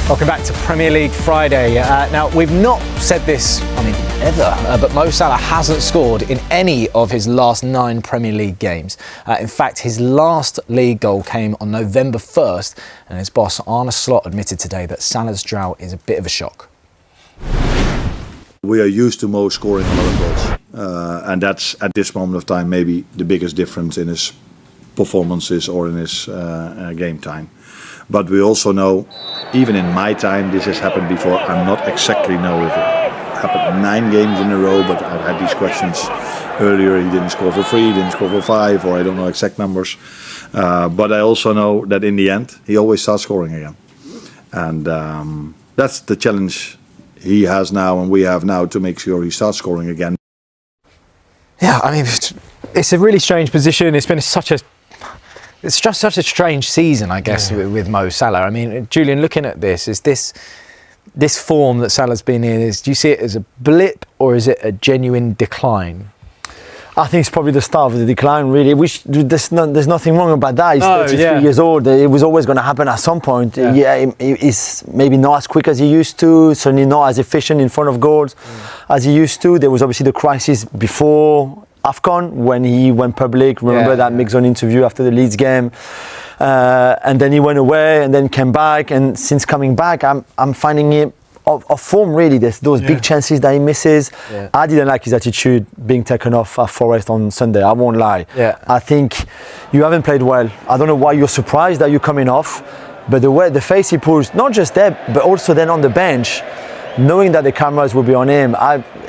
Welcome back to Premier League Friday. Now, we've not said this, ever, but Mo Salah hasn't scored in any of his last 9 Premier League games. In fact, his last league goal came on November 1st, and his boss, Arne Slot, admitted today that Salah's drought is a bit of a shock. We are used to Mo scoring a lot of goals, and that's, at this moment of time, maybe the biggest difference in his performances or in his game time. But we also know, even in my time, this has happened before. I'm not exactly know if it happened 9 games in a row, but I've had these questions earlier. He didn't score for 3, he didn't score for 5, or I don't know exact numbers. But I also know that in the end, he always starts scoring again. And that's the challenge he has now and we have now to make sure he starts scoring again. Yeah, it's a really strange position. It's just such a strange season, I guess, with Mo Salah. Julian, looking at this, is this form that Salah's been in, do you see it as a blip or is it a genuine decline? I think it's probably the start of the decline, really. There's nothing wrong about that. He's 33 years old. It was always going to happen at some point. He's maybe not as quick as he used to, certainly not as efficient in front of goals as he used to. There was obviously the crisis before AFCON when he went public. Remember that mixed-zone interview after the Leeds game? And then he went away and then came back. And since coming back, I'm finding him of form, really. There's those big chances that he misses. I didn't like his attitude being taken off at Forest on Sunday. I won't lie. I think you haven't played well. I don't know why you're surprised that you're coming off, but the face he pulls, not just there, but also then on the bench, knowing that the cameras will be on him.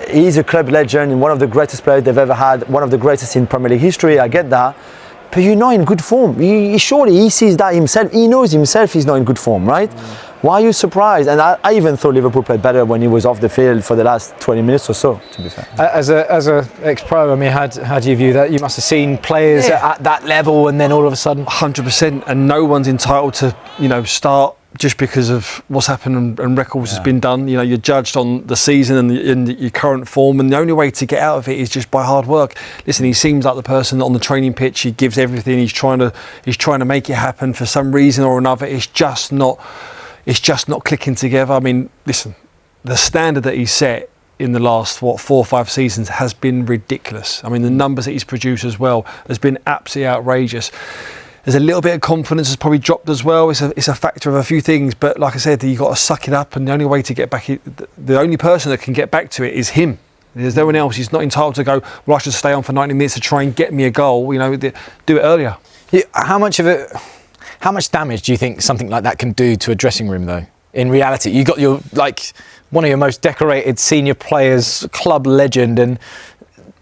He's a club legend and one of the greatest players they've ever had, one of the greatest in Premier League history. I get that. But you're not in good form. Surely he sees that himself. He knows himself he's not in good form, right? Why are you surprised? And I even thought Liverpool played better when he was off the field for the last 20 minutes or so, to be fair. As a ex-pro, how do you view that? You must have seen players at that level and then all of a sudden... 100%, and no one's entitled to, start just because of what's happened and records has been done. You're judged on the season and your current form, and the only way to get out of it is just by hard work. Listen, he seems like the person on the training pitch. He gives everything. He's trying to make it happen for some reason or another. It's just not clicking together. Listen, the standard that he's set in the last 4 or 5 seasons has been ridiculous. The numbers that he's produced as well has been absolutely outrageous. There's a little bit of confidence has probably dropped as well. It's a factor of a few things, but like I said, you've got to suck it up, and the only way to get back, the only person that can get back to it is him. There's no one else. He's not entitled to go, well, I should stay on for 90 minutes to try and get me a goal. Do it earlier. How much damage do you think something like that can do to a dressing room, though? In reality, you got one of your most decorated senior players, club legend, and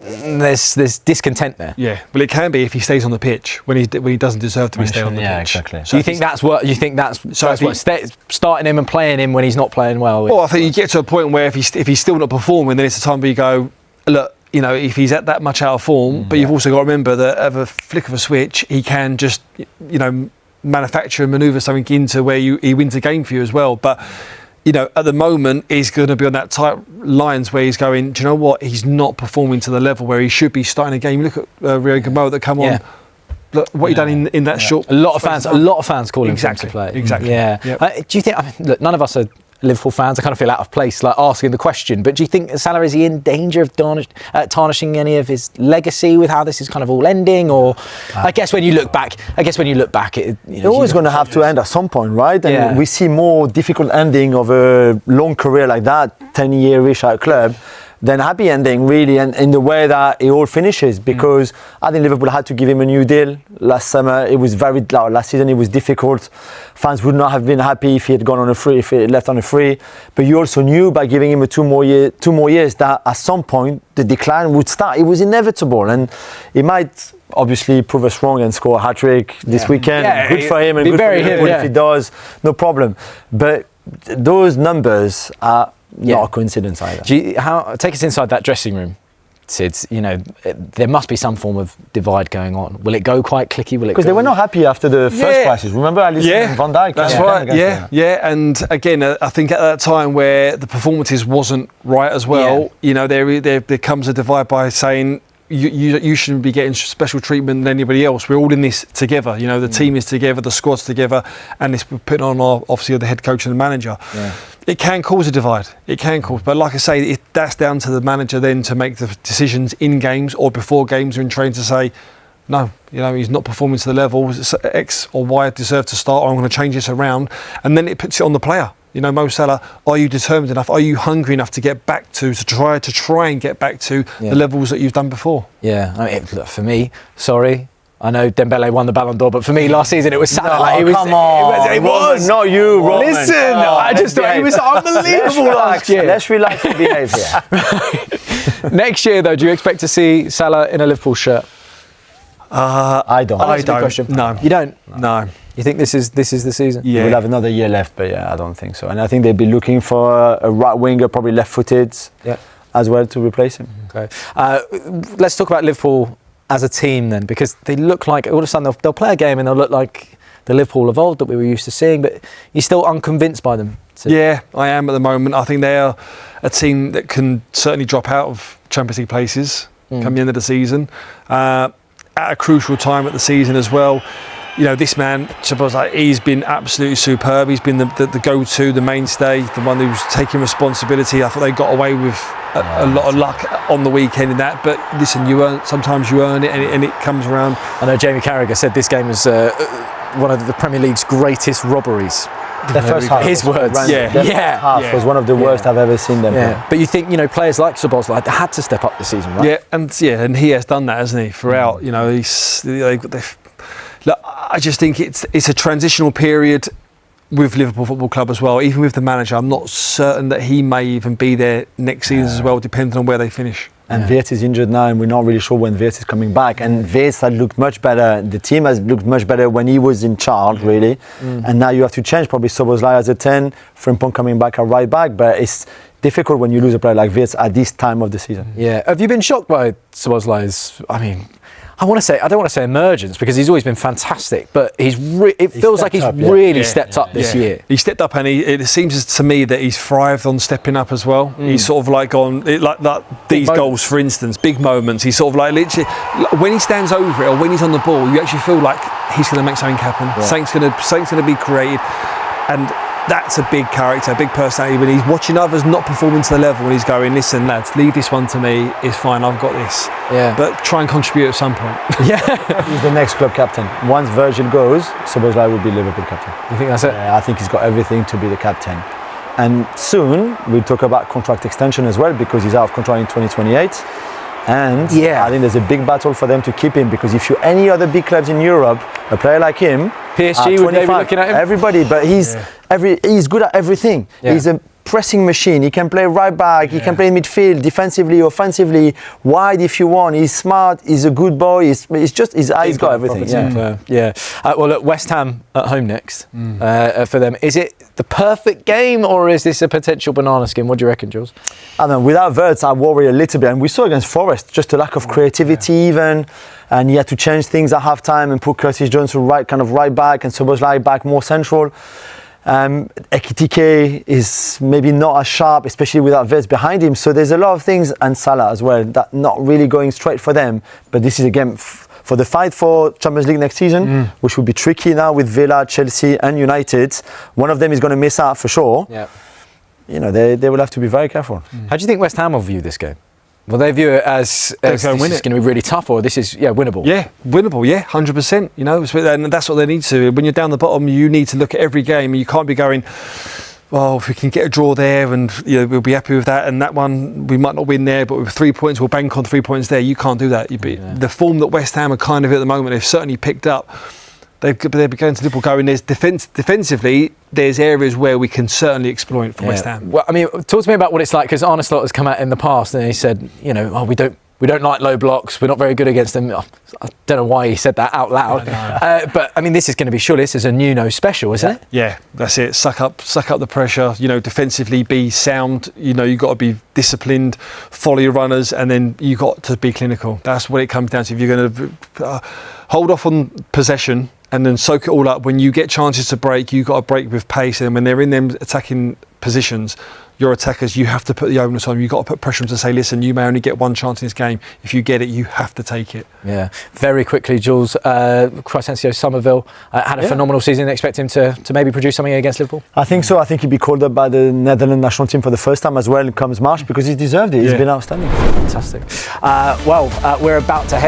there's discontent there. Yeah, well, it can be if he stays on the pitch when he doesn't deserve to be staying on the pitch. Yeah, exactly. So you think that's what starting him and playing him when he's not playing well? Well, I think you get to a point where if he's still not performing, then it's a time where you go, look, if he's at that much out of form, but you've also got to remember that at a flick of a switch, he can just, manufacture and manoeuvre something into where he wins a game for you as well. But at the moment, he's going to be on that tight lines where he's going, do you know what? He's not performing to the level where he should be starting a game. Look at Rio Gamo that come on. Look what he done in that short. A lot of fans call him to play. Exactly. Yeah. Yep. Do you think? Look, none of us are Liverpool fans. I kind of feel out of place, asking the question. But do you think Salah, is he in danger of tarnishing any of his legacy with how this is kind of all ending? Or I guess when you look back, it's always going to have to end at some point, right? And we see more difficult ending of a long career like that, 10-year-ish at a club, than happy ending, really, and in the way that it all finishes. Because I think Liverpool had to give him a new deal last summer. It was last season it was difficult. Fans would not have been happy if he had gone on a free, if he had left on a free. But you also knew by giving him 2 more years that at some point the decline would start. It was inevitable, and it might obviously prove us wrong and score a hat-trick this weekend. Good for him and good for Liverpool if he does, no problem. But those numbers are not a coincidence either. Take us inside that dressing room, Sid. There must be some form of divide going on. Will it go quite clicky? Because they were not happy after the first crisis. Remember Alisson and Van Dijk? That's right. Yeah. And again, I think at that time where the performances wasn't right as well, there comes a divide by saying, you shouldn't be getting special treatment than anybody else. We're all in this together. You know, the team is together, the squad's together, and it's put on obviously the head coach and the manager. Yeah. It can cause a divide. It can cause, but like I say, that's down to the manager then to make the decisions in games or before games or in training to say, no, you know, he's not performing to the level. X or Y deserve to start, or I'm going to change this around, and then it puts it on the player. You know, Mo Salah, are you determined enough? Are you hungry enough to get back to try and get back to the levels that you've done before? Yeah, I mean, look, for me, sorry, I know Dembele won the Ballon d'Or, but for me last season it was Salah. No, come on, it was not you, Roman. Listen, I just thought he was unbelievable last year. Let's relax and behave here. Next year, though, do you expect to see Salah in a Liverpool shirt? I don't. I don't. Question. No, you don't. No. You think this is the season? Yeah. We'll have another year left, but I don't think so. And I think they'll be looking for a right winger, probably left-footed, as well, to replace him. Okay. Let's talk about Liverpool as a team then, because they look like all of a sudden they'll play a game and they'll look like the Liverpool of old that we were used to seeing, but you're still unconvinced by them. Yeah, I am at the moment. I think they are a team that can certainly drop out of Champions League places come the end of the season. At a crucial time at the season as well. You know, this man, he's been absolutely superb. He's been the go-to, the mainstay, the one who's taking responsibility. I thought they got away with a lot of luck on the weekend in that. But listen, sometimes you earn it, and it comes around. I know Jamie Carragher said this game was one of the Premier League's greatest robberies. The first half, his words. Half was one of the worst I've ever seen them. Yeah. But you think, you know, players like Szoboszlai had to step up this season, right? Yeah, and he has done that, hasn't he? Throughout, you know, look, I just think it's a transitional period with Liverpool Football Club as well. Even with the manager, I'm not certain that he may even be there next season as well, depending on where they finish. And Wirtz is injured now, and we're not really sure when Wirtz is coming back. And Wirtz had looked much better. The team has looked much better when he was in charge, really. And now you have to change probably Szoboszlai as a 10, Frimpong coming back at right back. But it's difficult when you lose a player like Wirtz at this time of the season. Yeah. Have you been shocked by Szoboszlai's, I mean, I don't want to say emergence, because he's always been fantastic, but it feels like he's really stepped up this year. He stepped up, and it seems to me that he's thrived on stepping up as well. He's sort of like these goals, for instance, big moments. He's sort of like literally, when he stands over it or when he's on the ball, you actually feel like he's going to make something happen. Yeah. Something's going to be created, and that's a big character, a big personality. When he's watching others not performing to the level, and he's going, listen, lads, leave this one to me. It's fine. I've got this. Yeah. But try and contribute at some point. He's the next club captain. Once Virgil goes, Szoboszlai will be Liverpool captain. You think that's it? Yeah, I think he's got everything to be the captain. And soon we'll talk about contract extension as well, because he's out of contract in 2028. And I think there's a big battle for them to keep him, because if you're any other big clubs in Europe, a player like him, PSG, would they be looking at him? Everybody, but he's good at everything. Yeah. He's a pressing machine. He can play right back. He can play midfield, defensively, offensively, wide if you want. He's smart. He's a good boy. He's got everything. Well, look, West Ham at home next for them. Is it the perfect game, or is this a potential banana skin? What do you reckon, Jules? I don't know. Without Wirtz, I worry a little bit. And we saw against Forest just a lack of creativity even. And he had to change things at half-time and put Curtis Jones to right back and Szoboszlai back more central. Ekitike is maybe not as sharp, especially without Wirtz behind him. So there's a lot of things, and Salah as well, that not really going straight for them. But this is again for the fight for Champions League next season, which will be tricky now with Villa, Chelsea and United. One of them is going to miss out for sure. Yeah. You know, they will have to be very careful. How do you think West Ham will view this game? Will they view it as this is going to be really tough, or this is winnable? Yeah, winnable. Yeah, 100%. You know, and that's what they need to. When you're down the bottom, you need to look at every game. You can't be going, well, if we can get a draw there, and we'll be happy with that. And that one, we might not win there, but with 3 points, we'll bank on 3 points there. You can't do that. The form that West Ham are kind of at the moment, they've certainly picked up. They're going to Liverpool going, there's defensively, there's areas where we can certainly exploit for West Ham. Well, I mean, talk to me about what it's like, because Arne Slot has come out in the past and he said, we don't like low blocks, we're not very good against them. I don't know why he said that out loud. But I mean, this is a Nuno special, isn't it? Yeah, that's it. Suck up the pressure. Defensively be sound. You've got to be disciplined, follow your runners, and then you got to be clinical. That's what it comes down to. If you're going to hold off on possession and then soak it all up, when you get chances to break, you got to break with pace. And when they're in them attacking positions, your attackers, you have to put the onus on. You've got to put pressure on to say, listen, you may only get one chance in this game. If you get it, you have to take it. Yeah. Very quickly, Jules, Crysencio Somerville had a phenomenal season. Expect him to maybe produce something against Liverpool? I think so. I think he'll be called up by the Netherlands national team for the first time as well comes March, because he deserved it. He's been outstanding. Fantastic. We're about to head